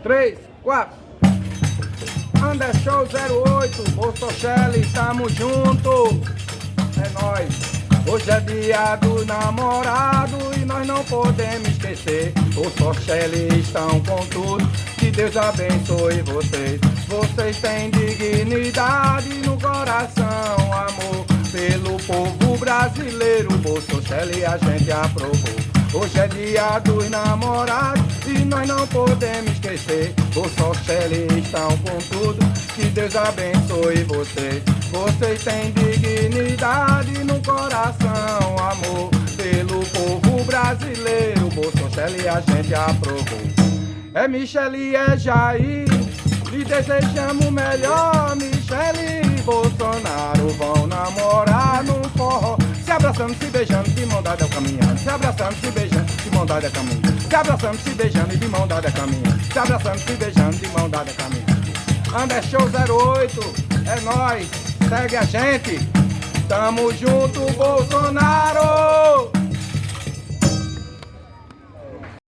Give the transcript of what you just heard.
3, 4. Anderson 08, Bolsochelli, tamo junto. É nóis. Hoje é dia do namorado e nós não podemos esquecer. Bolsochelli estão com tudo, que Deus abençoe vocês. Vocês têm dignidade no coração, amor pelo povo brasileiro. Bolsochelli a gente aprovou. Hoje é dia dos namorados e nós não podemos esquecer. Bolsochelli estão com tudo, que Deus abençoe vocês. Vocês têm dignidade no coração, amor pelo povo brasileiro. Bolsochelli a gente aprovou. É Michele e é Jair, lhe desejamos o melhor. Michele e Bolsonaro vão namorar num forró, se abraçando, se beijando, de mão dada caminhando. Se abraçando, se beijando, de mão dada caminhando. Se abraçando, se beijando e de mão dada caminhando. Se abraçando, se beijando, de mão dada caminhando. Anderson 08, é nóis, segue a gente. Tamo junto, Bolsonaro!